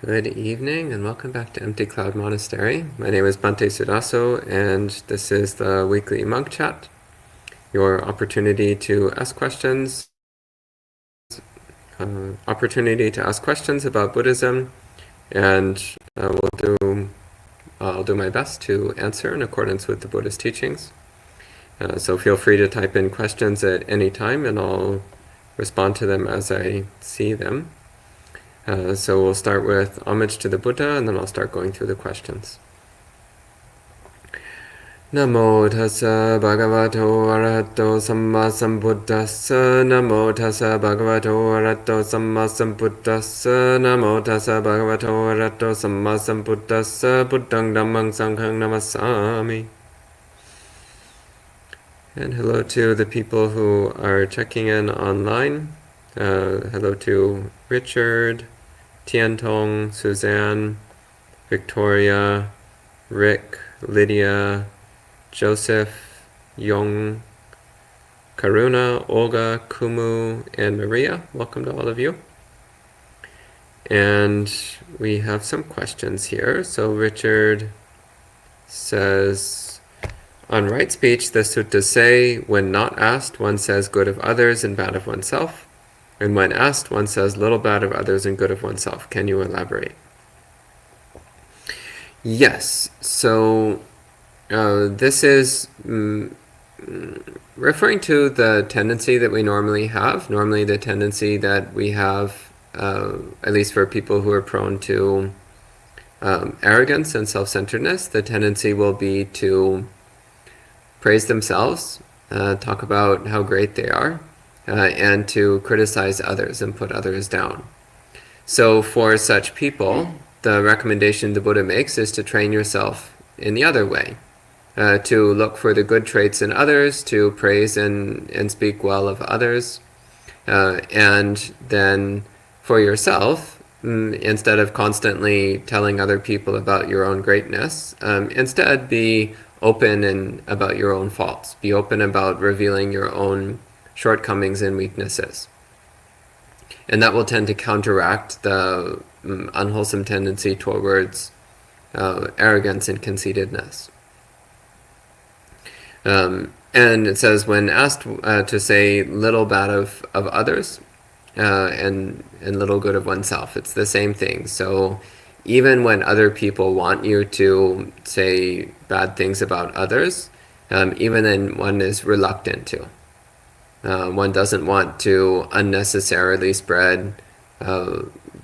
Good evening and welcome back to Empty Cloud Monastery. My name is Bhante Sudaso and this is the weekly monk chat, your opportunity to ask questions, about Buddhism, and I'll do my best to answer in accordance with the Buddhist teachings. So feel free to type in questions at any time and I'll respond to them as I see them. So we'll start with homage to the Buddha, and then I'll start going through the questions. Namo tassa bhagavato arahato samma sambuddhassa. Namo tassa bhagavato arahato samma sambuddhassa. Namo tassa bhagavato arahato samma sambuddhassa. Buddhang dhammang sanghang namasami. And hello to the people who are checking in online. Hello to Richard, Tiantong, Suzanne, Victoria, Rick, Lydia, Joseph, Yong, Karuna, Olga, Kumu, and Maria. Welcome to all of you. And we have some questions here. So Richard says, on right speech, the suttas say, when not asked, one says good of others and bad of oneself. And when asked, one says little bad of others and good of oneself. Can you elaborate? Yes. So this is referring to the tendency that we normally have. Normally the tendency that we have, at least for people who are prone to arrogance and self-centeredness, the tendency will be to praise themselves, talk about how great they are, and to criticize others and put others down. So for such people, the recommendation the Buddha makes is to train yourself in the other way, to look for the good traits in others, to praise and speak well of others, and then for yourself, instead of constantly telling other people about your own greatness, instead be open about your own faults. Be open about revealing your own shortcomings and weaknesses. And that will tend to counteract the unwholesome tendency towards arrogance and conceitedness. And it says, when asked to say little bad of others and little good of oneself, it's the same thing. So even when other people want you to say bad things about others, even then one is reluctant to. One doesn't want to unnecessarily spread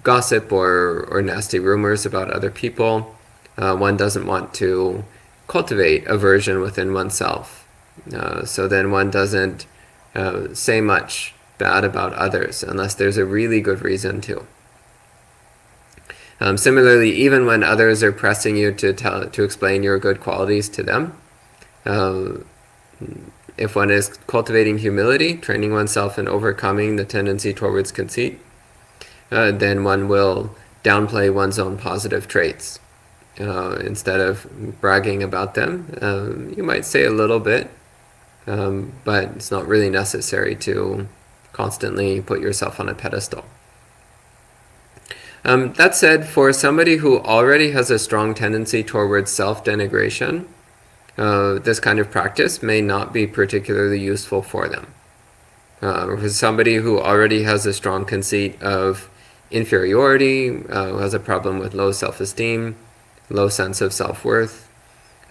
gossip or nasty rumors about other people. One doesn't want to cultivate aversion within oneself. So then one doesn't say much bad about others unless there's a really good reason to. Similarly, even when others are pressing you to explain your good qualities to them, if one is cultivating humility, training oneself in overcoming the tendency towards conceit, then one will downplay one's own positive traits. Instead of bragging about them, you might say a little bit, but it's not really necessary to constantly put yourself on a pedestal. That said, for somebody who already has a strong tendency towards self-denigration, this kind of practice may not be particularly useful for them. For somebody who already has a strong conceit of inferiority, who has a problem with low self-esteem, low sense of self-worth,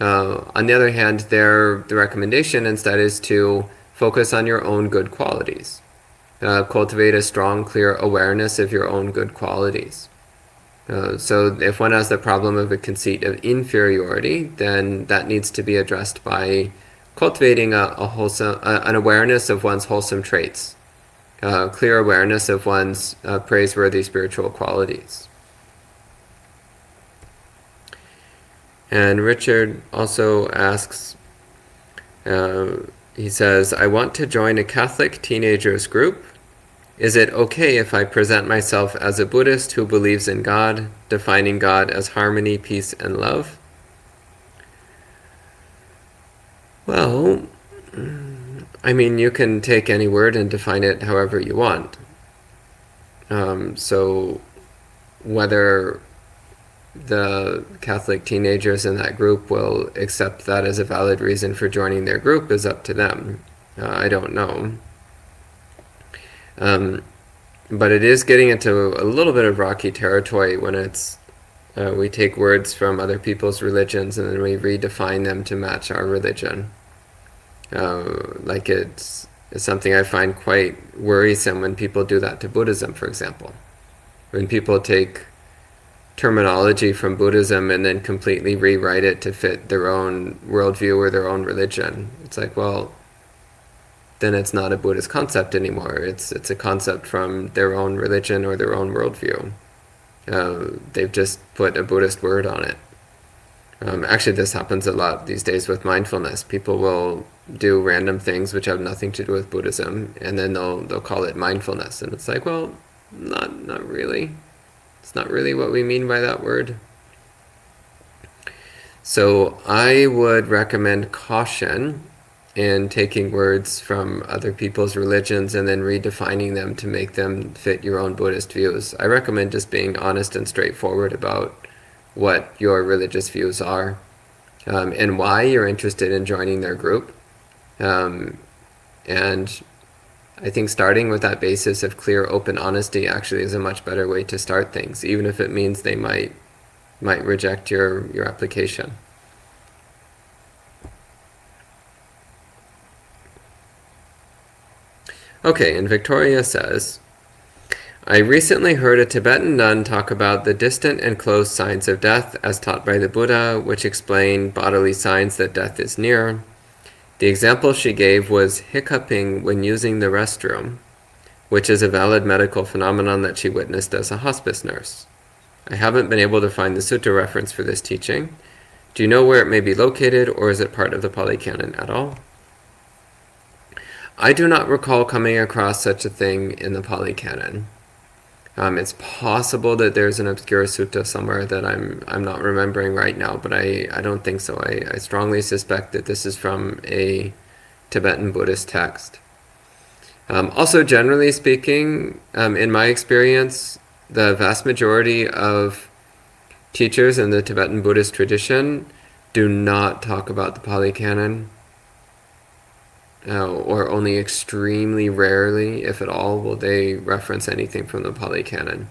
on the other hand, the recommendation instead is to focus on your own good qualities. Cultivate a strong, clear awareness of your own good qualities. So if one has the problem of a conceit of inferiority, then that needs to be addressed by cultivating an awareness of one's wholesome traits, clear awareness of one's praiseworthy spiritual qualities. And Richard also asks, he says, I want to join a Catholic teenagers group. Is it okay if I present myself as a Buddhist who believes in God, defining God as harmony, peace, and love? Well, I mean, you can take any word and define it however you want. So whether the Catholic teenagers in that group will accept that as a valid reason for joining their group is up to them. I don't know. But it is getting into a little bit of rocky territory when it's we take words from other people's religions and then we redefine them to match our religion. Like it's something I find quite worrisome when people do that to Buddhism, for example. When people take terminology from Buddhism and then completely rewrite it to fit their own worldview or their own religion. It's like, well, then it's not a Buddhist concept anymore. It's a concept from their own religion or their own worldview. They've just put a Buddhist word on it. Actually, this happens a lot these days with mindfulness. People will do random things which have nothing to do with Buddhism, and then they'll call it mindfulness. And it's like, well, not really. It's not really what we mean by that word. So I would recommend caution in taking words from other people's religions and then redefining them to make them fit your own Buddhist views. I recommend just being honest and straightforward about what your religious views are and why you're interested in joining their group. And I think starting with that basis of clear, open honesty actually is a much better way to start things, even if it means they might reject your application. Okay, and Victoria says, I recently heard a Tibetan nun talk about the distant and close signs of death as taught by the Buddha, which explain bodily signs that death is near. The example she gave was hiccuping when using the restroom, which is a valid medical phenomenon that she witnessed as a hospice nurse. I haven't been able to find the sutta reference for this teaching. Do you know where it may be located, or is it part of the Pali Canon at all? I do not recall coming across such a thing in the Pali Canon. It's possible that there's an obscure sutta somewhere that I'm not remembering right now, but I don't think so. I strongly suspect that this is from a Tibetan Buddhist text. Also, generally speaking, in my experience, the vast majority of teachers in the Tibetan Buddhist tradition do not talk about the Pali Canon. Or only extremely rarely, if at all, will they reference anything from the Pali Canon.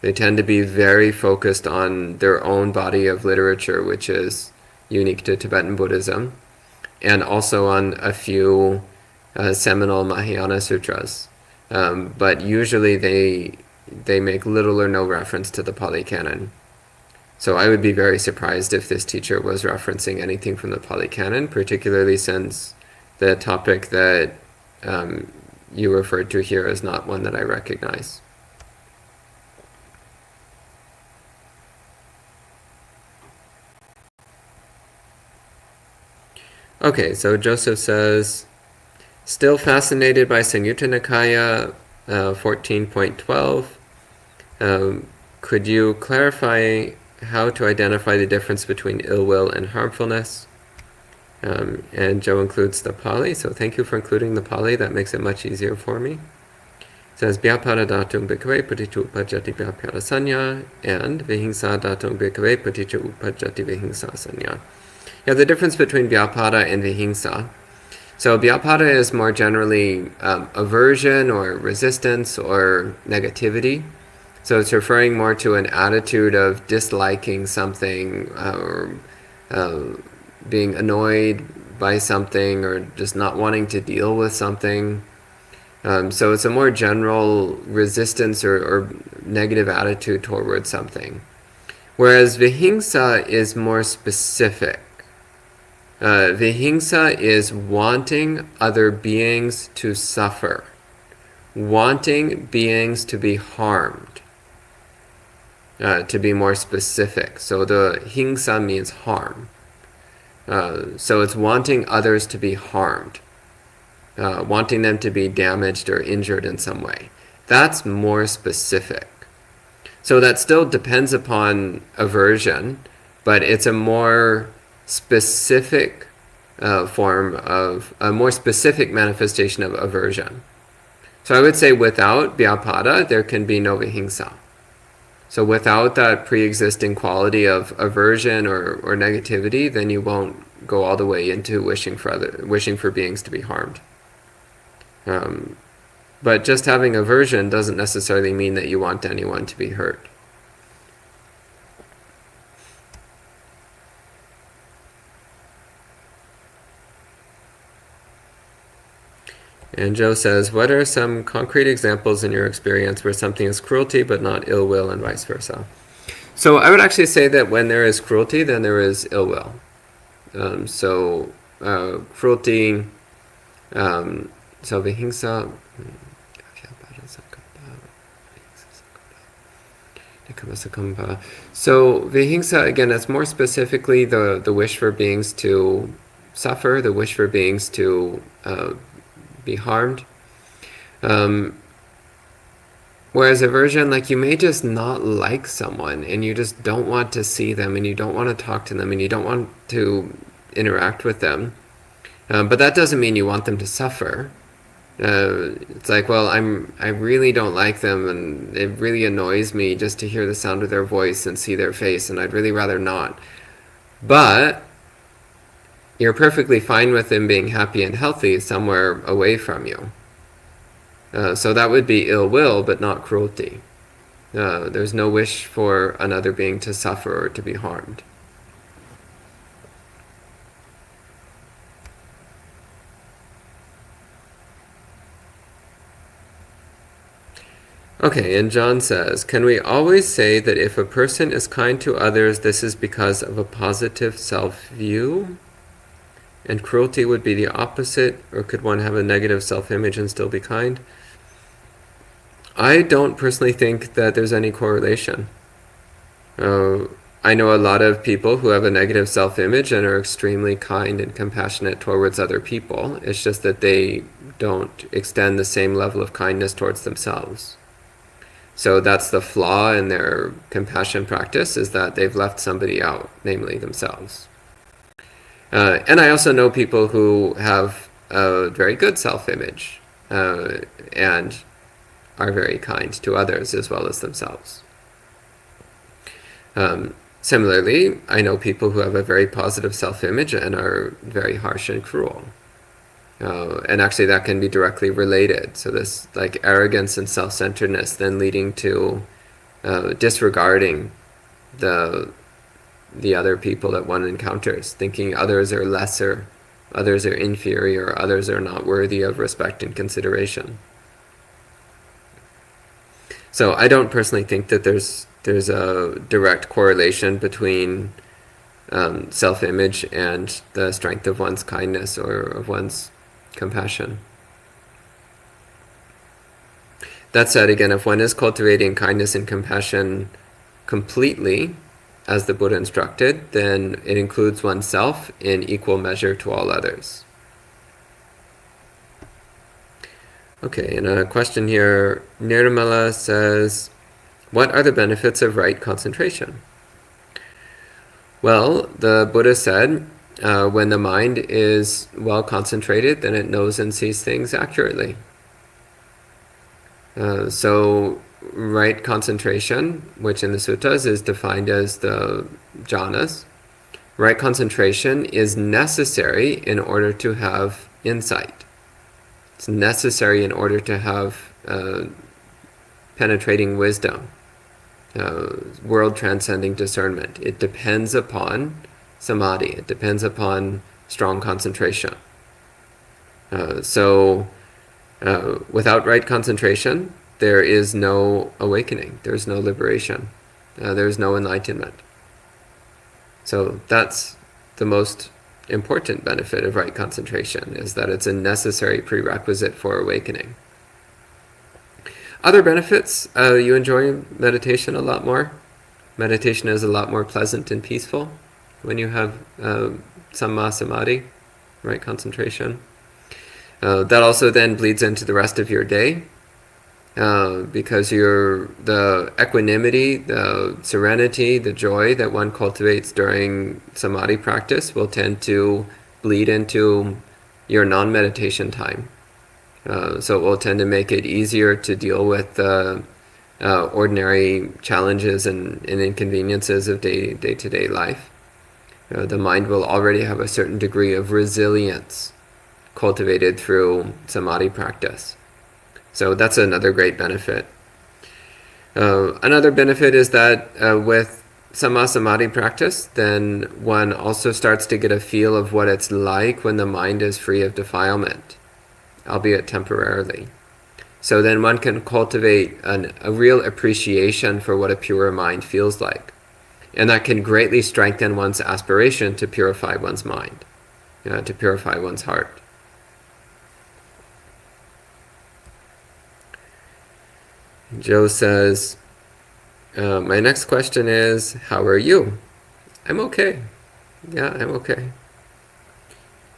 They tend to be very focused on their own body of literature, which is unique to Tibetan Buddhism, and also on a few seminal Mahayana sutras. But usually they make little or no reference to the Pali Canon. So I would be very surprised if this teacher was referencing anything from the Pali Canon, particularly since the topic that you referred to here is not one that I recognize. Okay, so Joseph says, still fascinated by Samyutta Nikaya 14.12. Could you clarify how to identify the difference between ill will and harmfulness? And Joe includes the Pali, so thank you for including the Pali. That makes it much easier for me. It says, Vyapada datum bhikkhave paticca uppajjati vyapada sanya, and vihingsa datum bhikkhave paticca uppajjati vihingsa sanya. Yeah, the difference between vyapada and vihingsa. So vyapada is more generally aversion or resistance or negativity. So it's referring more to an attitude of disliking something or being annoyed by something or just not wanting to deal with something. So it's a more general resistance or negative attitude towards something. Whereas vihingsa is more specific. Vihingsa is wanting other beings to suffer, wanting beings to be harmed, to be more specific. So the hingsa means harm. So it's wanting others to be harmed, wanting them to be damaged or injured in some way. That's more specific. So that still depends upon aversion, but it's a more specific form of, a more specific manifestation of aversion. So I would say without vyapada, there can be no vihingsa. So without that pre-existing quality of aversion or negativity, then you won't go all the way into wishing for beings to be harmed. But just having aversion doesn't necessarily mean that you want anyone to be hurt. And Joe says, what are some concrete examples in your experience where something is cruelty but not ill will and vice versa? So I would actually say that when there is cruelty, then there is ill will. Cruelty, so vihingsa, so vihingsa, again, that's more specifically the wish for beings to suffer, the wish for beings to be harmed. Whereas aversion, like, you may just not like someone and you just don't want to see them and you don't want to talk to them and you don't want to interact with them. But that doesn't mean you want them to suffer. It's like, well, I really don't like them and it really annoys me just to hear the sound of their voice and see their face, and I'd really rather not. But you're perfectly fine with them being happy and healthy somewhere away from you. So that would be ill will, but not cruelty. There's no wish for another being to suffer or to be harmed. Okay, and John says, can we always say that if a person is kind to others, this is because of a positive self-view? And cruelty would be the opposite, or could one have a negative self-image and still be kind? I don't personally think that there's any correlation. I know a lot of people who have a negative self-image and are extremely kind and compassionate towards other people. It's just that they don't extend the same level of kindness towards themselves. So that's the flaw in their compassion practice, is that they've left somebody out, namely themselves. And I also know people who have a very good self-image and are very kind to others as well as themselves. Similarly, I know people who have a very positive self-image and are very harsh and cruel. And actually that can be directly related. So this, like, arrogance and self-centeredness then leading to disregarding the other people that one encounters, thinking others are lesser, others are inferior, others are not worthy of respect and consideration. So I don't personally think that there's a direct correlation between self-image and the strength of one's kindness or of one's compassion. That said, again, if one is cultivating kindness and compassion completely, as the Buddha instructed, then it includes oneself in equal measure to all others. Okay, and a question here. Nirmala says, what are the benefits of right concentration? Well, the Buddha said, when the mind is well concentrated, then it knows and sees things accurately. So right concentration, which in the suttas is defined as the jhanas, right concentration is necessary in order to have insight. It's necessary in order to have penetrating wisdom, world-transcending discernment. It depends upon samadhi. It depends upon strong concentration. So without right concentration, there is no awakening. There's no liberation. There's no enlightenment. So that's the most important benefit of right concentration, is that it's a necessary prerequisite for awakening. Other benefits, you enjoy meditation a lot more. Meditation is a lot more pleasant and peaceful when you have samma samadhi, right concentration. That also then bleeds into the rest of your day, because the equanimity, the serenity, the joy that one cultivates during samadhi practice will tend to bleed into your non-meditation time. So it will tend to make it easier to deal with the ordinary challenges and inconveniences of day-to-day life. The mind will already have a certain degree of resilience cultivated through samadhi practice. So that's another great benefit. Another benefit is that with samadhi practice, then one also starts to get a feel of what it's like when the mind is free of defilement, albeit temporarily. So then one can cultivate a real appreciation for what a pure mind feels like. And that can greatly strengthen one's aspiration to purify one's mind, to purify one's heart. Joe says, my next question is, how are you? I'm okay. Yeah, I'm okay.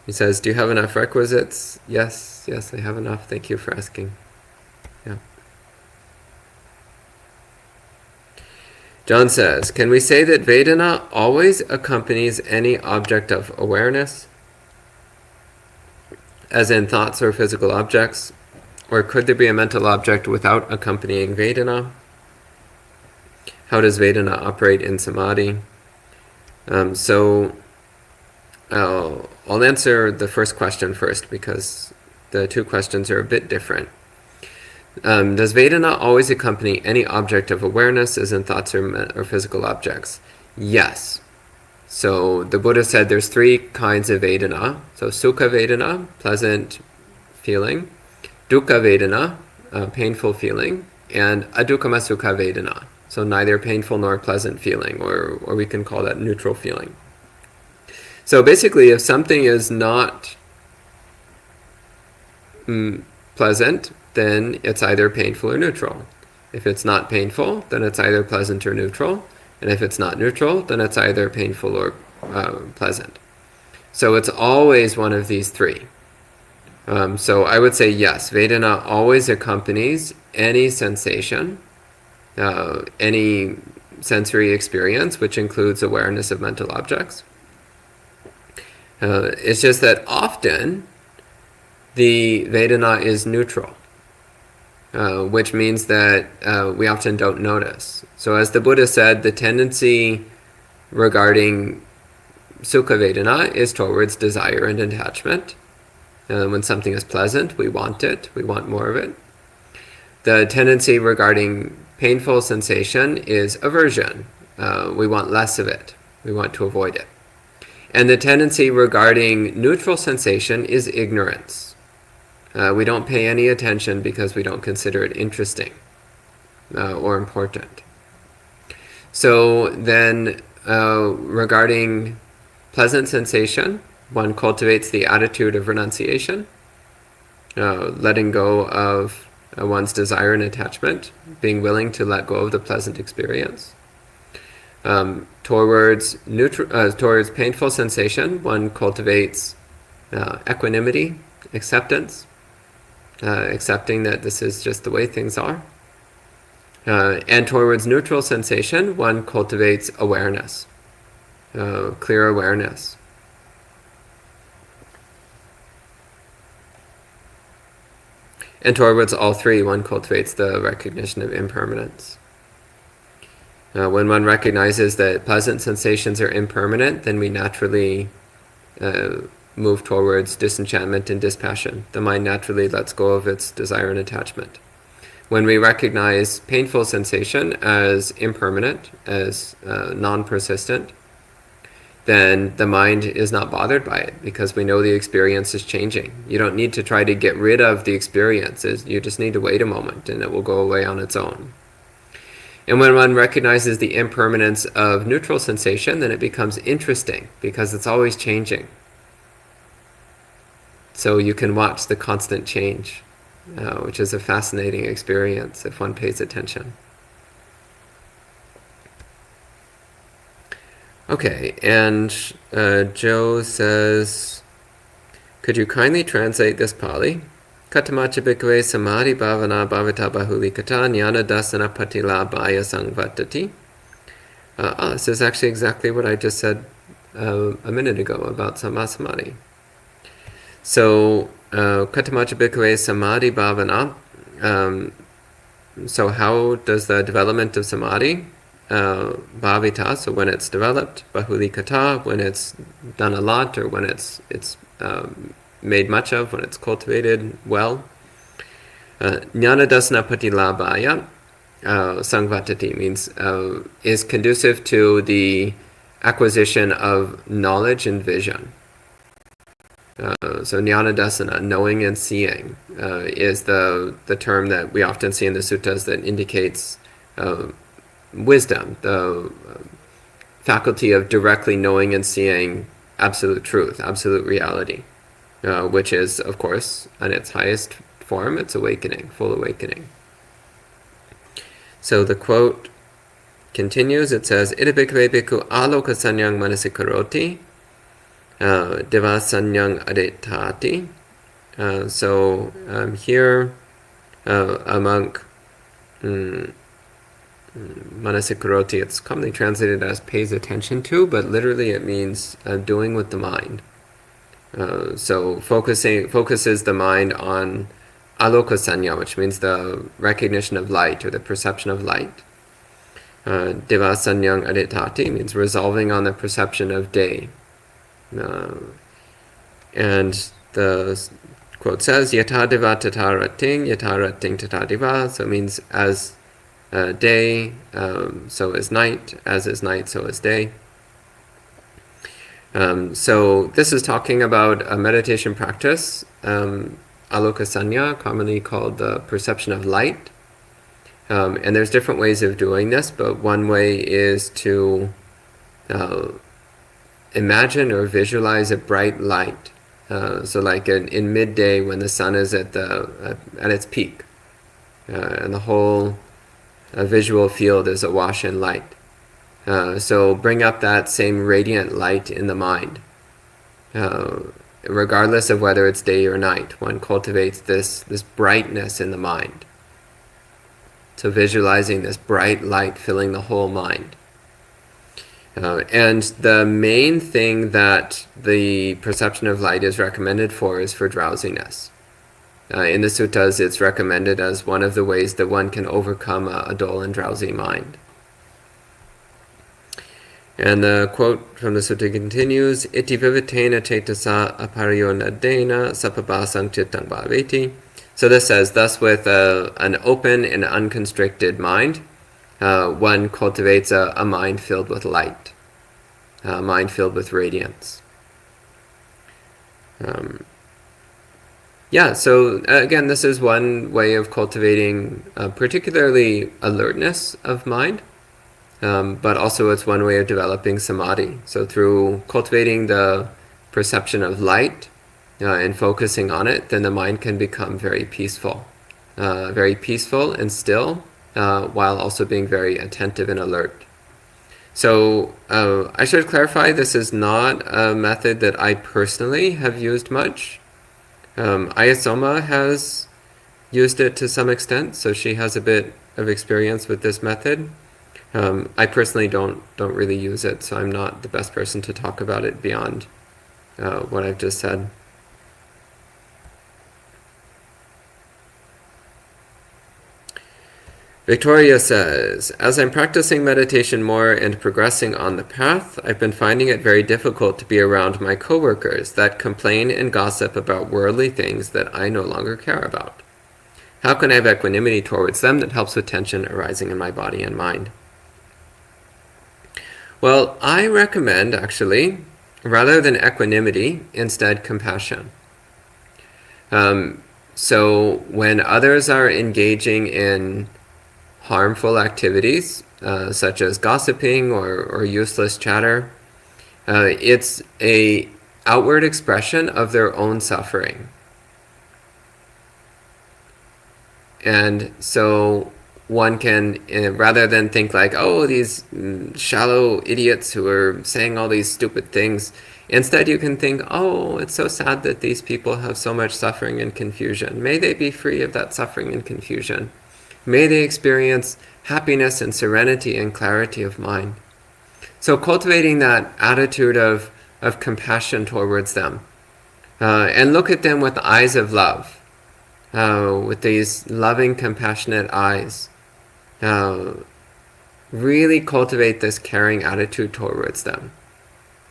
He says, do you have enough requisites? Yes, I have enough. Thank you for asking. Yeah. John says, can we say that Vedana always accompanies any object of awareness, as in thoughts or physical objects? Or could there be a mental object without accompanying Vedana? How does Vedana operate in samadhi? So I'll answer the first question first, because the two questions are a bit different. Does Vedana always accompany any object of awareness, as in thoughts or physical objects? Yes. So the Buddha said there's three kinds of Vedana. So Sukha Vedana, pleasant feeling; Dukkha Vedana, painful feeling; and Adukkama Sukha Vedana. So neither painful nor pleasant feeling, or we can call that neutral feeling. So basically, if something is not pleasant, then it's either painful or neutral. If it's not painful, then it's either pleasant or neutral. And if it's not neutral, then it's either painful or pleasant. So it's always one of these three. So I would say yes, Vedana always accompanies any sensation, any sensory experience, which includes awareness of mental objects. It's just that often the Vedana is neutral, which means that we often don't notice. So as the Buddha said, the tendency regarding Sukha Vedana is towards desire and attachment. When something is pleasant, we want it, we want more of it. The tendency regarding painful sensation is aversion. We want less of it, we want to avoid it. And the tendency regarding neutral sensation is ignorance. We don't pay any attention because we don't consider it interesting or important. So then regarding pleasant sensation, one cultivates the attitude of renunciation, letting go of one's desire and attachment, being willing to let go of the pleasant experience. Towards painful sensation, one cultivates equanimity, acceptance, accepting that this is just the way things are. And towards neutral sensation, one cultivates awareness, clear awareness. And towards all three, one cultivates the recognition of impermanence. When one recognizes that pleasant sensations are impermanent, then we naturally move towards disenchantment and dispassion. The mind naturally lets go of its desire and attachment. When we recognize painful sensation as impermanent, as non-persistent, then the mind is not bothered by it, because we know the experience is changing. You don't need to try to get rid of the experiences. You just need to wait a moment and it will go away on its own. And when one recognizes the impermanence of neutral sensation, then it becomes interesting, because it's always changing. So you can watch the constant change, which is a fascinating experience if one pays attention. Okay, and Joe says, could you kindly translate this Pali? Katamacha bhikkhave samadhi bhavana bhavita bahuli kata jnana dasana patila bhaya sangvatati. This is actually exactly what I just said a minute ago about samadhi. So, katamacha bhikkhave samadhi bhavana, So how does the development of samadhi, bhavita, so when it's developed, bahulikata, when it's done a lot, or when it's made much of, when it's cultivated well, jnana dasana patilabhaya, sangvatati means is conducive to the acquisition of knowledge and vision. So jnana dasana, knowing and seeing, is the term that we often see in the suttas that indicates wisdom, the faculty of directly knowing and seeing absolute truth, absolute reality, which is, of course, in its highest form, it's awakening, full awakening. So the quote continues, it says, Ida bhikkhave bhikkhu aloka sanyang manasi karoti, deva sanyang adetati. So here a monk, manasi karoti, it's commonly translated as pays attention to, but literally it means doing with the mind. So focuses the mind on aloka sanya, which means the recognition of light or the perception of light. Deva sanyang aditati means resolving on the perception of day. And the quote says, Yata deva tata rating, yata rating tata deva. So it means as day, so is night, as is night, so is day. So this is talking about a meditation practice, aloka sanya, commonly called the perception of light. And there's different ways of doing this, but one way is to imagine or visualize a bright light. So like in midday when the sun is at its peak, and the whole visual field is awash in light. So bring up that same radiant light in the mind. Regardless of whether it's day or night, one cultivates this brightness in the mind. So visualizing this bright light filling the whole mind. And the main thing that the perception of light is recommended for is for drowsiness. In the suttas, it's recommended as one of the ways that one can overcome a dull and drowsy mind. And the quote from the sutta continues, Iti vivatena cetasa apariyonadena sapabasang chittang bhaveti. So this says, thus with an open and unconstricted mind, one cultivates a mind filled with light, a mind filled with radiance. So again, this is one way of cultivating particularly alertness of mind, but also it's one way of developing samadhi. So through cultivating the perception of light and focusing on it, then the mind can become very peaceful and still, while also being very attentive and alert. So I should clarify, this is not a method that I personally have used much. Ayasoma has used it to some extent, so she has a bit of experience with this method. I personally don't really use it, so I'm not the best person to talk about it beyond what I've just said. Victoria says, as I'm practicing meditation more and progressing on the path, I've been finding it very difficult to be around my coworkers that complain and gossip about worldly things that I no longer care about. How can I have equanimity towards them that helps with tension arising in my body and mind? Well, I recommend, actually, rather than equanimity, instead compassion. So when others are engaging in harmful activities, such as gossiping or useless chatter, it's an outward expression of their own suffering. And so one can, rather than think like, oh, these shallow idiots who are saying all these stupid things, instead you can think, oh, it's so sad that these people have so much suffering and confusion. May they be free of that suffering and confusion. May they experience happiness and serenity and clarity of mind. So cultivating that attitude of compassion towards them, and look at them with eyes of love. with these loving, compassionate eyes. Really cultivate this caring attitude towards them.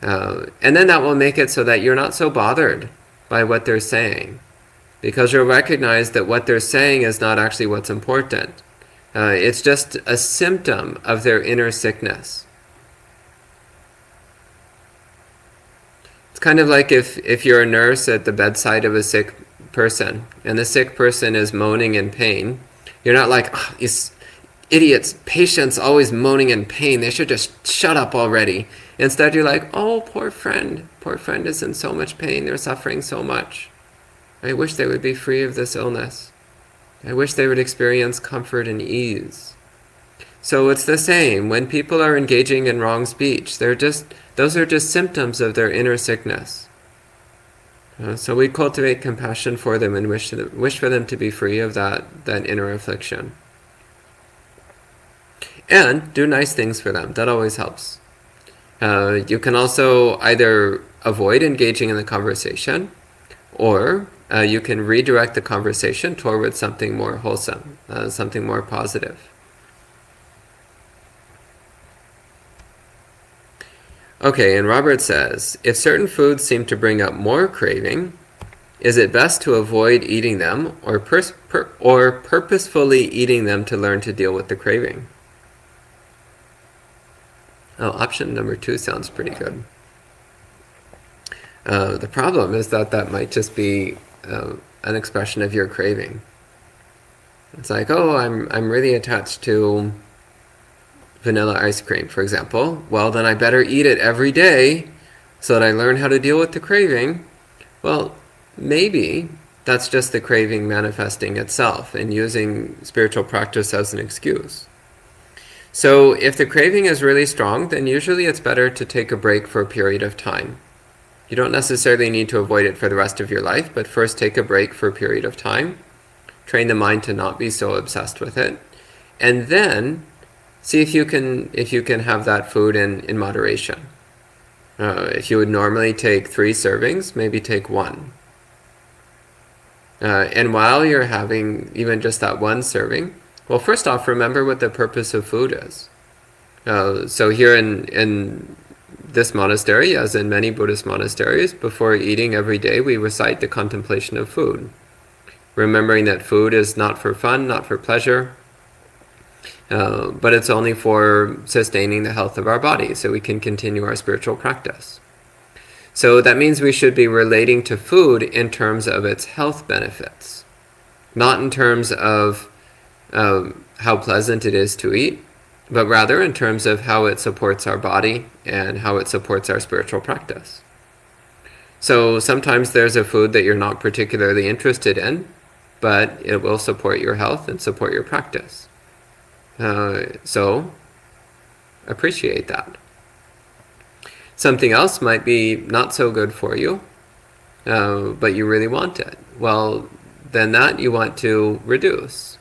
And then that will make it so that you're not so bothered by what they're saying, because you'll recognize that what they're saying is not actually what's important. It's just a symptom of their inner sickness. It's kind of like if you're a nurse at the bedside of a sick person, and the sick person is moaning in pain, you're not like, oh, these idiots, patients always moaning in pain, they should just shut up already. Instead, you're like, oh, poor friend is in so much pain, they're suffering so much. I wish they would be free of this illness. I wish they would experience comfort and ease. So it's the same. When people are engaging in wrong speech, those are just symptoms of their inner sickness. So we cultivate compassion for them and wish for them to be free of that inner affliction. And do nice things for them. That always helps. You can also either avoid engaging in the conversation, or you can redirect the conversation towards something more wholesome, something more positive. Okay, and Robert says, if certain foods seem to bring up more craving, is it best to avoid eating them or purposefully eating them to learn to deal with the craving? Oh, option number 2 sounds pretty good. The problem is that might just be an expression of your craving. It's like, oh, I'm really attached to vanilla ice cream, for example. Well, then I better eat it every day so that I learn how to deal with the craving. Well, maybe that's just the craving manifesting itself and using spiritual practice as an excuse. So if the craving is really strong, then usually it's better to take a break for a period of time. You don't necessarily need to avoid it for the rest of your life, but first take a break for a period of time. Train the mind to not be so obsessed with it. And then see if you can have that food in moderation. If you would normally take 3 servings, maybe take 1. And while you're having even just that 1 serving, well, first off, remember what the purpose of food is. So here in this monastery, as in many Buddhist monasteries, before eating every day, we recite the contemplation of food, remembering that food is not for fun, not for pleasure, but it's only for sustaining the health of our body, so we can continue our spiritual practice. So that means we should be relating to food in terms of its health benefits, not in terms of how pleasant it is to eat, but rather in terms of how it supports our body and how it supports our spiritual practice. So sometimes there's a food that you're not particularly interested in, but it will support your health and support your practice. So appreciate that. Something else might be not so good for you, but you really want it. Well, then that you want to reduce.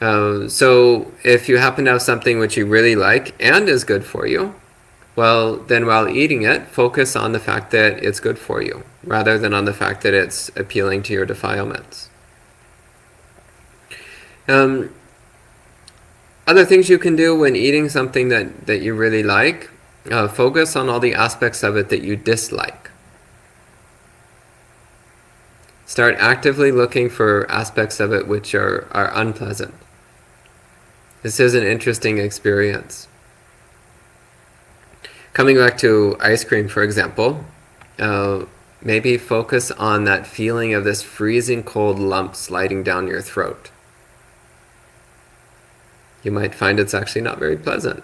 So if you happen to have something which you really like and is good for you, well, then while eating it, focus on the fact that it's good for you, rather than on the fact that it's appealing to your defilements. Other things you can do when eating something that you really like, focus on all the aspects of it that you dislike. Start actively looking for aspects of it which are unpleasant. This is an interesting experience. Coming back to ice cream, for example, maybe focus on that feeling of this freezing cold lump sliding down your throat. You might find it's actually not very pleasant.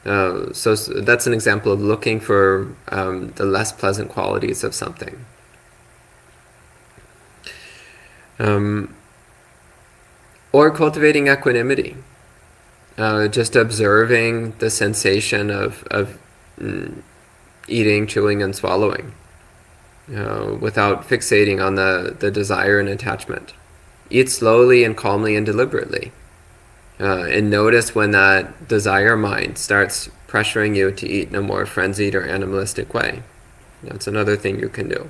So that's an example of looking for the less pleasant qualities of something. Or cultivating equanimity. Just observing the sensation of eating, chewing, and swallowing, without fixating on the desire and attachment. Eat slowly and calmly and deliberately. And notice when that desire mind starts pressuring you to eat in a more frenzied or animalistic way. That's another thing you can do.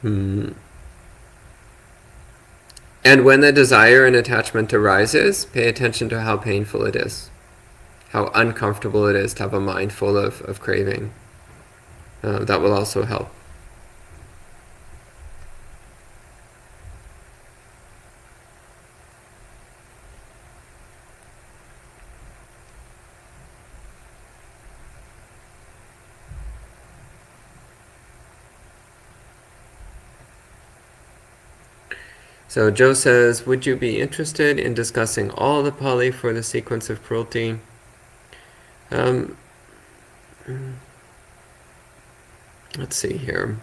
Hmm. And when the desire and attachment arises, pay attention to how painful it is, how uncomfortable it is to have a mind full of craving. That will also help. So Joe says, would you be interested in discussing all the Pali for the sequence of cruelty? Let's see here.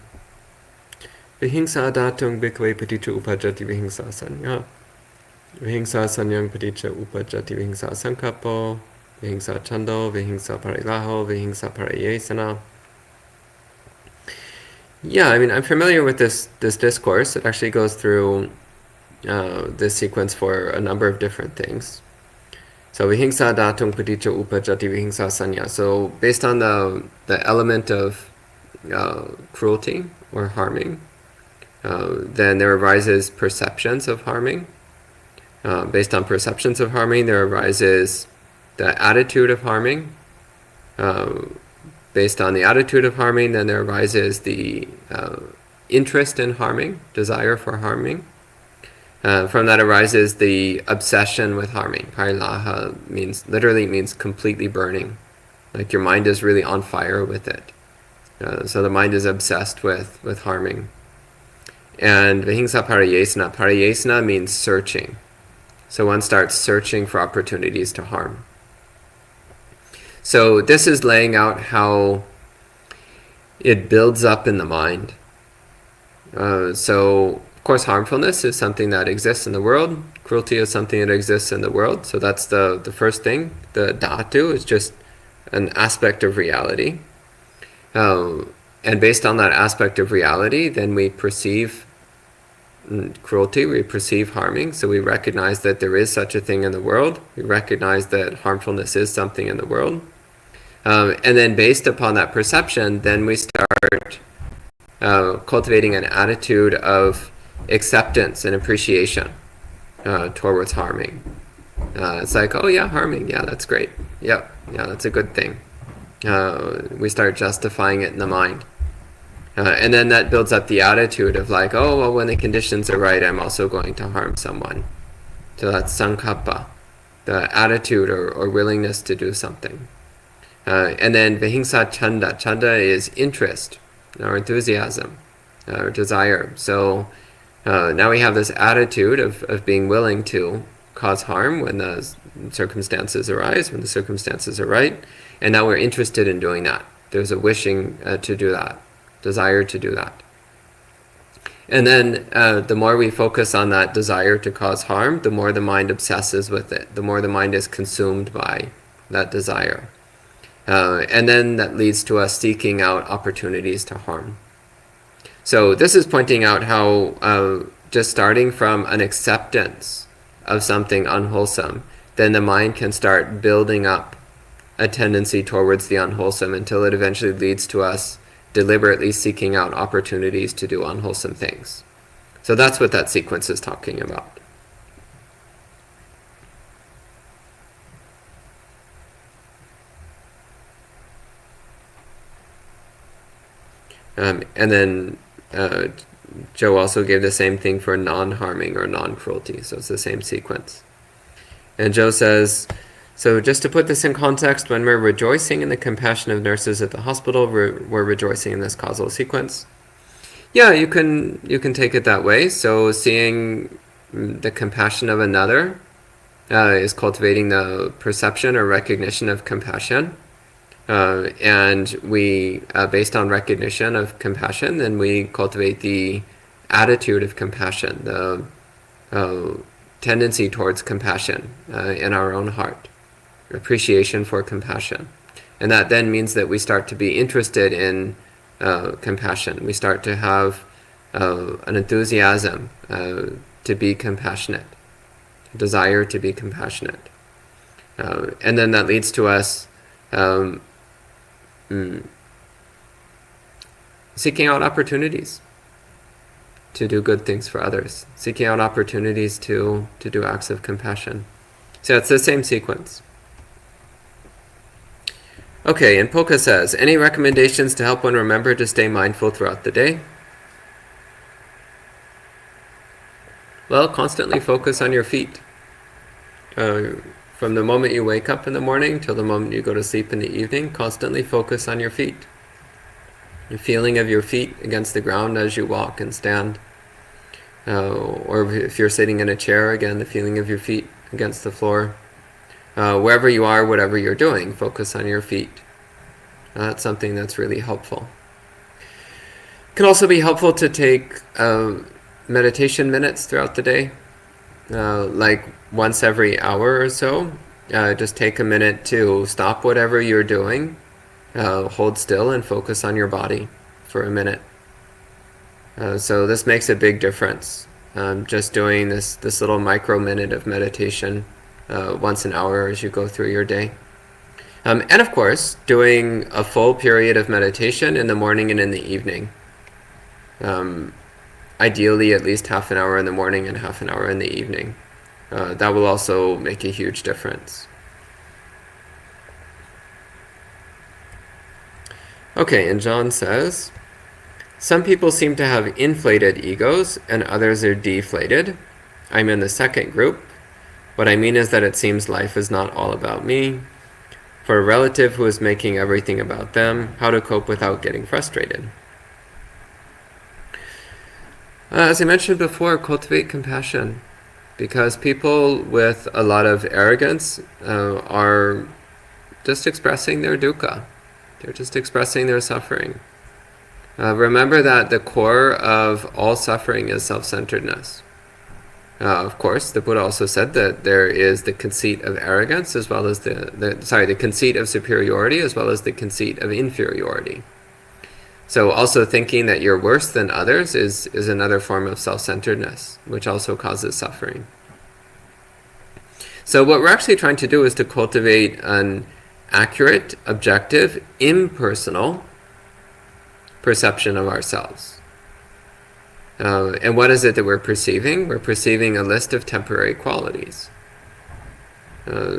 Vihingsa datung bhikkhave paticca upajjati vihingsa sanya. Vihingsa sanyang paticca upajjati vihingsa sankappo. Vihingsa chando, vihingsa parilaho, vihingsa parayesana. Yeah, I mean, I'm familiar with this discourse. It actually goes through this sequence for a number of different things. So vihingsa datung paticca upajjati vihingsa sanya. So based on the element of cruelty or harming, then there arises perceptions of harming. Based on perceptions of harming, there arises the attitude of harming. Based on the attitude of harming, then there arises the interest in harming, desire for harming. From that arises the obsession with harming. Parilaha literally means completely burning. Like your mind is really on fire with it. So the mind is obsessed with harming. And vihingsa parayesana. Parayesana means searching. So one starts searching for opportunities to harm. So this is laying out how it builds up in the mind. So of course harmfulness is something that exists in the world. Cruelty is something that exists in the world. So that's the first thing. The dhatu is just an aspect of reality. And based on that aspect of reality, then we perceive cruelty, we perceive harming, so we recognize that there is such a thing in the world. We recognize that harmfulness is something in the world. And then based upon that perception, then we start cultivating an attitude of acceptance and appreciation towards harming. It's like, oh yeah, harming, yeah, that's great. Yep, yeah, that's a good thing. We start justifying it in the mind. And then that builds up the attitude of like, oh, well, when the conditions are right, I'm also going to harm someone. So that's sankappa, the attitude or willingness to do something. And then vihingsa chanda. Chanda is interest or enthusiasm or desire. So now we have this attitude of being willing to cause harm when the circumstances arise, when the circumstances are right. And now we're interested in doing that. There's a wishing to do that. Desire to do that. And then the more we focus on that desire to cause harm, the more the mind obsesses with it, the more the mind is consumed by that desire. And then that leads to us seeking out opportunities to harm. So this is pointing out how just starting from an acceptance of something unwholesome, then the mind can start building up a tendency towards the unwholesome until it eventually leads to us deliberately seeking out opportunities to do unwholesome things. So that's what that sequence is talking about. And then Joe also gave the same thing for non-harming or non-cruelty. So it's the same sequence. And Joe says, so just to put this in context, when we're rejoicing in the compassion of nurses at the hospital, we're rejoicing in this causal sequence. Yeah, you can take it that way. So seeing the compassion of another is cultivating the perception or recognition of compassion. And we, based on recognition of compassion, then we cultivate the attitude of compassion, the tendency towards compassion in our own heart. Appreciation for compassion. And that then means that we start to be interested in compassion. We start to have an enthusiasm to be compassionate, a desire to be compassionate. And then that leads to us seeking out opportunities. to do good things for others, seeking out opportunities to do acts of compassion. So it's the same sequence. Okay, and Polka says, any recommendations to help one remember to stay mindful throughout the day? Well, constantly focus on your feet. From the moment you wake up in the morning till the moment you go to sleep in the evening, constantly focus on your feet. The feeling of your feet against the ground as you walk and stand. Or if you're sitting in a chair, again, the feeling of your feet against the floor. Wherever you are, whatever you're doing, focus on your feet. That's something that's really helpful. It can also be helpful to take meditation minutes throughout the day, like once every hour or so. Just take a minute to stop whatever you're doing, hold still and focus on your body for a minute. So this makes a big difference. Just doing this little micro minute of meditation once an hour as you go through your day. And of course, doing a full period of meditation in the morning and in the evening. Ideally at least half an hour in the morning and half an hour in the evening. That will also make a huge difference. Okay, and John says, some people seem to have inflated egos and others are deflated. I'm in the second group. What I mean is that it seems life is not all about me. For a relative who is making everything about them, how to cope without getting frustrated. As I mentioned before, cultivate compassion, because people with a lot of arrogance are just expressing their dukkha. They're just expressing their suffering. Remember that the core of all suffering is self-centeredness. Of course, the Buddha also said that there is the conceit of arrogance as well as the conceit of superiority as well as the conceit of inferiority. So also thinking that you're worse than others is another form of self-centeredness, which also causes suffering. So what we're actually trying to do is to cultivate an accurate, objective, impersonal perception of ourselves. And what is it that we're perceiving? We're perceiving a list of temporary qualities.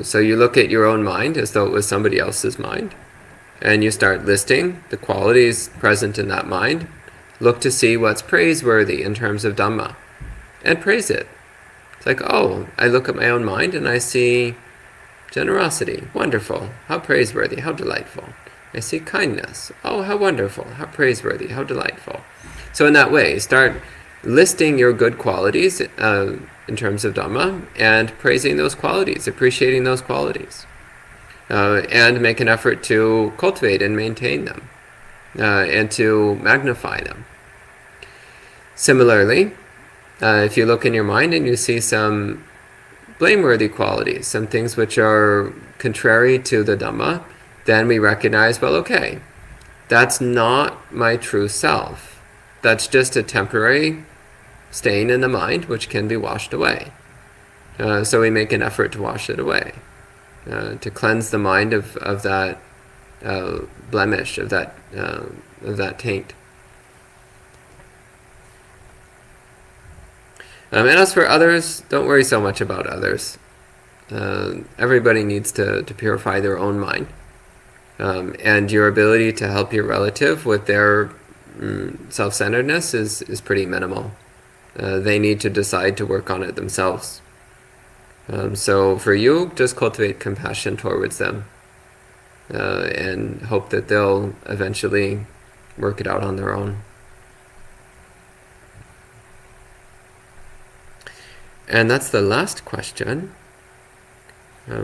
So you look at your own mind as though it was somebody else's mind, and you start listing the qualities present in that mind. Look to see what's praiseworthy in terms of Dhamma, and praise it. It's like, oh, I look at my own mind and I see generosity. Wonderful. How praiseworthy. How delightful. I see kindness. Oh, how wonderful. How praiseworthy. How delightful. So in that way, start listing your good qualities in terms of Dhamma and praising those qualities, appreciating those qualities. And make an effort to cultivate and maintain them and to magnify them. Similarly, if you look in your mind and you see some blameworthy qualities, some things which are contrary to the Dhamma, then we recognize, well, okay, that's not my true self. That's just a temporary stain in the mind which can be washed away. So we make an effort to wash it away, to cleanse the mind of that blemish, of that taint. And as for others, don't worry so much about others. Everybody needs to purify their own mind. And your ability to help your relative with their self-centeredness is pretty minimal. They need to decide to work on it themselves. So for you, just cultivate compassion towards them and hope that they'll eventually work it out on their own. And that's the last question.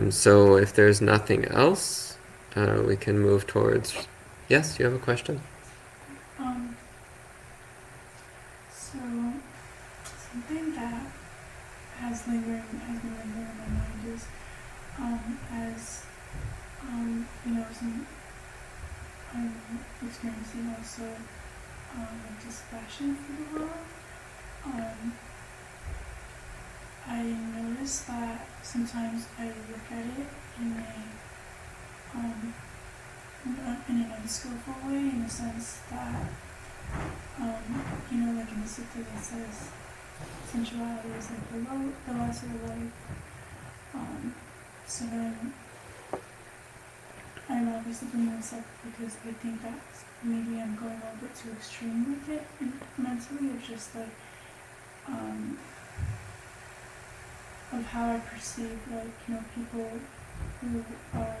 So if there's nothing else, we can move towards... Yes, you have a question? So something that has been lingering in my mind is as I'm experiencing also dispassion for the world. I notice that sometimes I look at it in an unskillful way, in the sense that you know, like in the sutta that says sensuality is like the lesser life. So then I'm obviously bringing this up because I think that maybe I'm going a little bit too extreme with it mentally, of just like, of how I perceive, like, you know, people who are,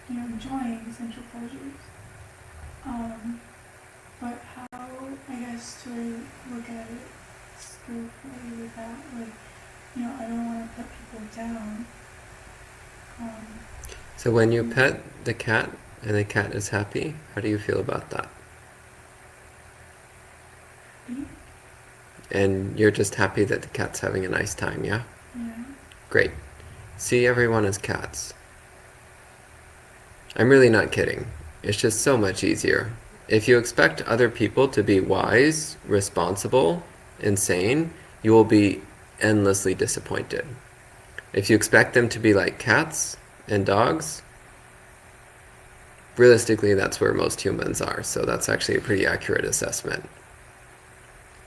you know, enjoying sensual pleasures. But how, I guess, to look at it skillfully with that, like, you know, I don't want to put people down. So when you pet the cat and the cat is happy, how do you feel about that? And you're just happy that the cat's having a nice time, yeah? Yeah. Great. See everyone as cats. I'm really not kidding. It's just so much easier. If you expect other people to be wise, responsible, and sane, you will be endlessly disappointed. If you expect them to be like cats and dogs, realistically, that's where most humans are. So that's actually a pretty accurate assessment.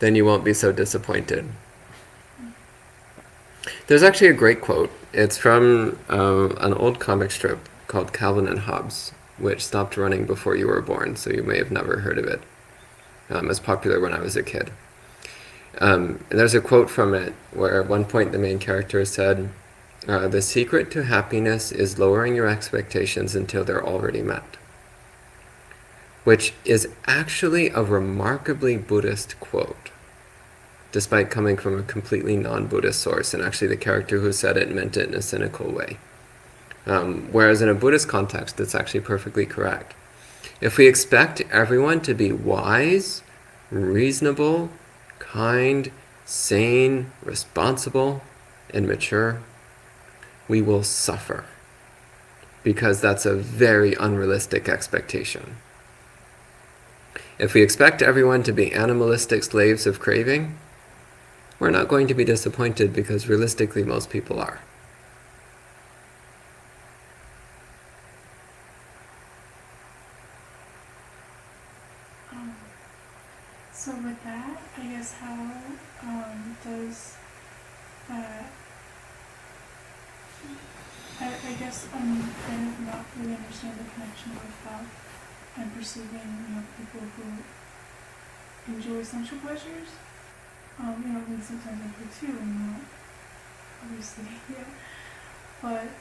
Then you won't be so disappointed. There's actually a great quote. It's from an old comic strip called Calvin and Hobbes, which stopped running before you were born, so you may have never heard of it. It was popular when I was a kid. And there's a quote from it where at one point the main character said, "The secret to happiness is lowering your expectations until they're already met." Which is actually a remarkably Buddhist quote, despite coming from a completely non-Buddhist source, and actually the character who said it meant it in a cynical way. Whereas in a Buddhist context, it's actually perfectly correct. If we expect everyone to be wise, reasonable, kind, sane, responsible, and mature, we will suffer, because that's a very unrealistic expectation. If we expect everyone to be animalistic slaves of craving, we're not going to be disappointed, because realistically most people are. So with that, I guess how does that, I guess I'm kind of not really understand the connection with how I'm perceiving, you know, people who enjoy sensual pleasures. You know, I mean, sometimes I do too, and not obviously, yeah. But,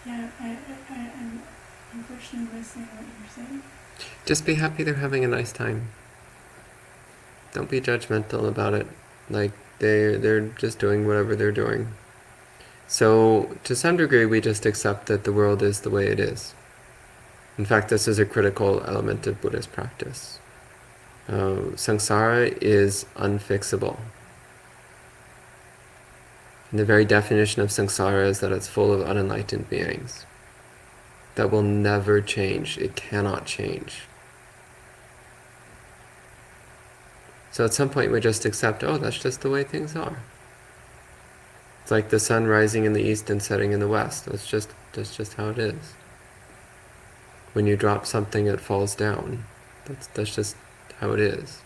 yeah, I'm unfortunately missing what you're saying. Just be happy they're having a nice time. Don't be judgmental about it. Like, they're just doing whatever they're doing. So, to some degree, we just accept that the world is the way it is. In fact, this is a critical element of Buddhist practice. Samsara is unfixable. And the very definition of samsara is that it's full of unenlightened beings. That will never change. It cannot change. So at some point we just accept, oh, that's just the way things are. It's like the sun rising in the east and setting in the west. That's just how it is. When you drop something, it falls down. That's just how it is.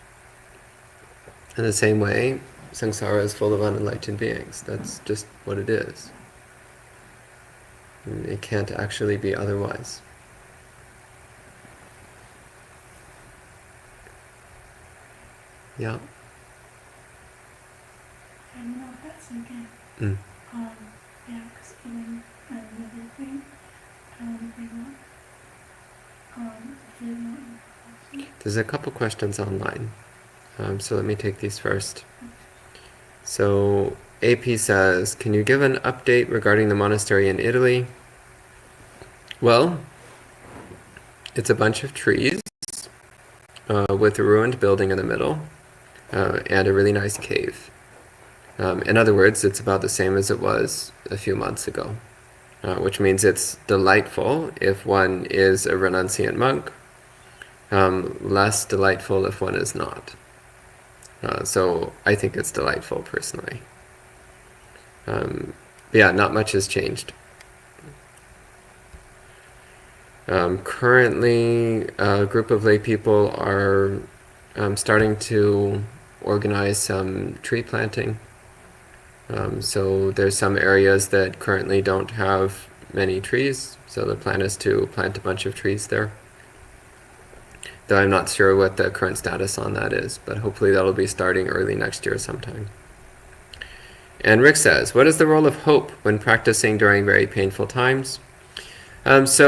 In the same way, samsara is full of unenlightened beings. That's just what it is. It can't actually be otherwise. Yeah. I don't know if that's again. Yeah, because even another thing I want to bring up, if you're not interested. There's a couple questions online. So let me take these first. So AP says, can you give an update regarding the monastery in Italy? Well, it's a bunch of trees with a ruined building in the middle and a really nice cave. In other words, it's about the same as it was a few months ago, which means it's delightful if one is a renunciant monk, less delightful if one is not. So I think it's delightful personally. Yeah, not much has changed. Currently, a group of lay people are starting to organize some tree planting. So there's some areas that currently don't have many trees, so the plan is to plant a bunch of trees there. Though I'm not sure what the current status on that is, but hopefully that'll be starting early next year sometime. And Rick says, what is the role of hope when practicing during very painful times? It's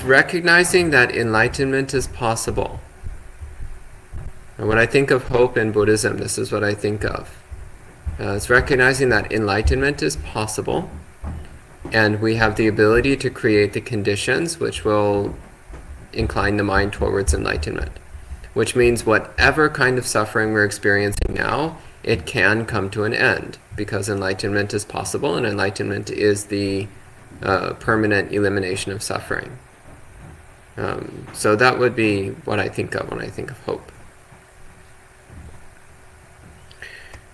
recognizing that enlightenment is possible. And when I think of hope in Buddhism, this is what I think of. It's recognizing that enlightenment is possible, and we have the ability to create the conditions which will incline the mind towards enlightenment. Which means whatever kind of suffering we're experiencing now, it can come to an end, because enlightenment is possible, and enlightenment is the permanent elimination of suffering. So that would be what I think of when I think of hope.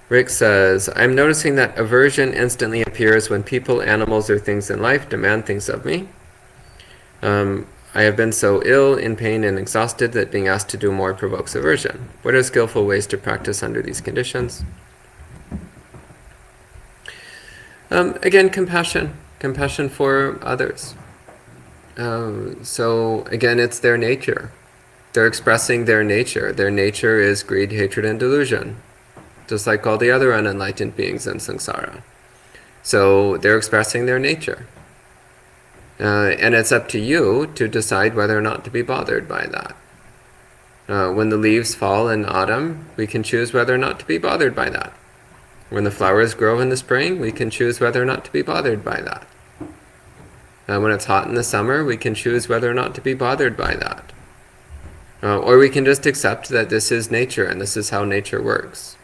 Rick says, I'm noticing that aversion instantly appears when people, animals, or things in life demand things of me. I have been so ill, in pain, and exhausted that being asked to do more provokes aversion. What are skillful ways to practice under these conditions? Again, compassion. Compassion for others. So again, it's their nature. They're expressing their nature. Their nature is greed, hatred, and delusion, just like all the other unenlightened beings in samsara. So they're expressing their nature. And it's up to you to decide whether or not to be bothered by that. When the leaves fall in autumn, we can choose whether or not to be bothered by that. When the flowers grow in the spring, we can choose whether or not to be bothered by that. When it's hot in the summer, we can choose whether or not to be bothered by that. Or we can just accept that this is nature and this is how nature works.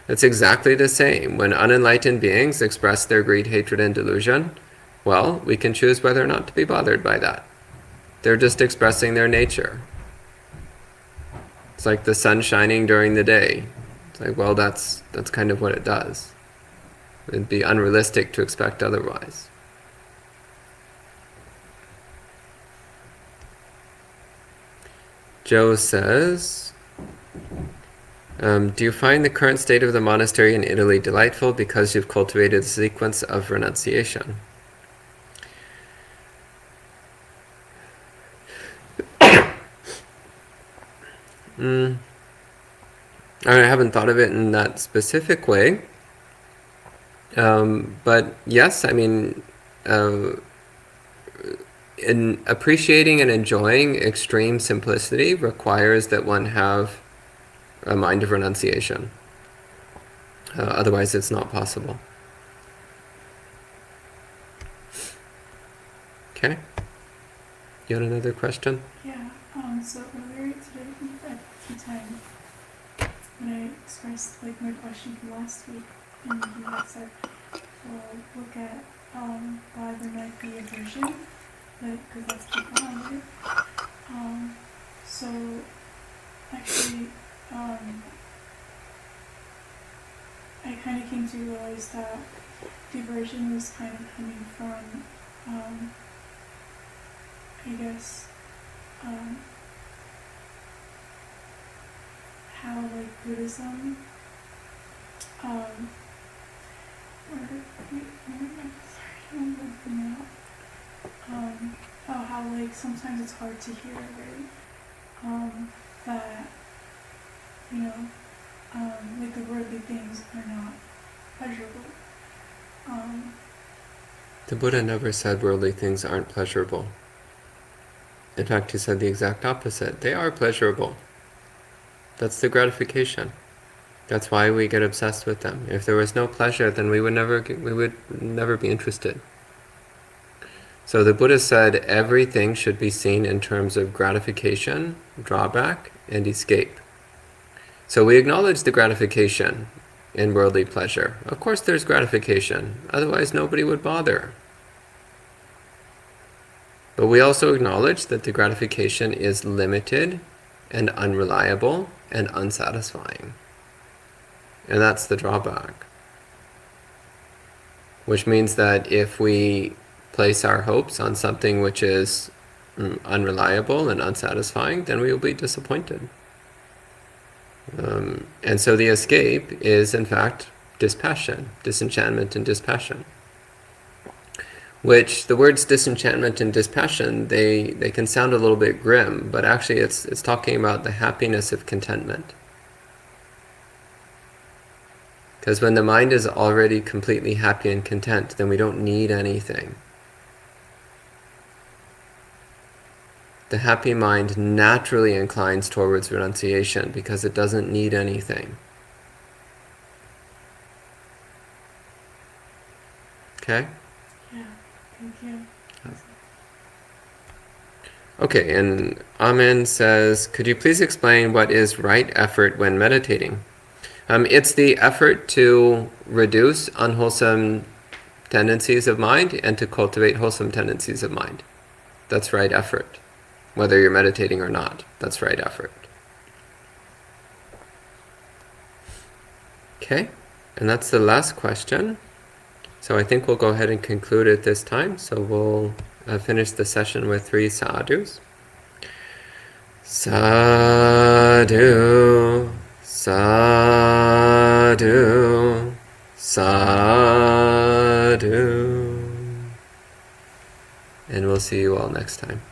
It's exactly the same. When unenlightened beings express their greed, hatred, and delusion, well, we can choose whether or not to be bothered by that. They're just expressing their nature. It's like the sun shining during the day. It's like, well, that's kind of what it does. It'd be unrealistic to expect otherwise. Joe says, do you find the current state of the monastery in Italy delightful because you've cultivated a sequence of renunciation? I haven't thought of it in that specific way. But yes, I mean, in appreciating and enjoying extreme simplicity requires that one have a mind of renunciation. Otherwise, it's not possible. Okay. You had another question? Yeah. So earlier today at tea time, when I expressed like my question from last week, and you had said, well, look at why there might be aversion, because that's profound, right? So actually, I kind of came to realize that the aversion was kind of coming from, I guess, how like Buddhism, how like sometimes it's hard to hear, right? That, you know, like the worldly things are not pleasurable. The Buddha never said worldly things aren't pleasurable. In fact, he said the exact opposite. They are pleasurable. That's the gratification. That's why we get obsessed with them. If there was no pleasure, then we would never be interested. So the Buddha said everything should be seen in terms of gratification, drawback, and escape. So we acknowledge the gratification in worldly pleasure. Of course there's gratification, otherwise nobody would bother. But we also acknowledge that the gratification is limited and unreliable and unsatisfying. And that's the drawback. Which means that if we place our hopes on something which is unreliable and unsatisfying, then we will be disappointed. And so the escape is, in fact, dispassion, disenchantment and dispassion. Which the words disenchantment and dispassion, they can sound a little bit grim, but actually it's talking about the happiness of contentment. Because when the mind is already completely happy and content, then we don't need anything. The happy mind naturally inclines towards renunciation because it doesn't need anything. Okay? Yeah, thank you. Okay, and Amen says, could you please explain what is right effort when meditating? It's the effort to reduce unwholesome tendencies of mind and to cultivate wholesome tendencies of mind. That's right effort. Whether you're meditating or not, that's right effort. Okay, and that's the last question. So I think we'll go ahead and conclude it this time. So we'll finish the session with 3 sadhus. Sadhu, sadhu, sadhu. And we'll see you all next time.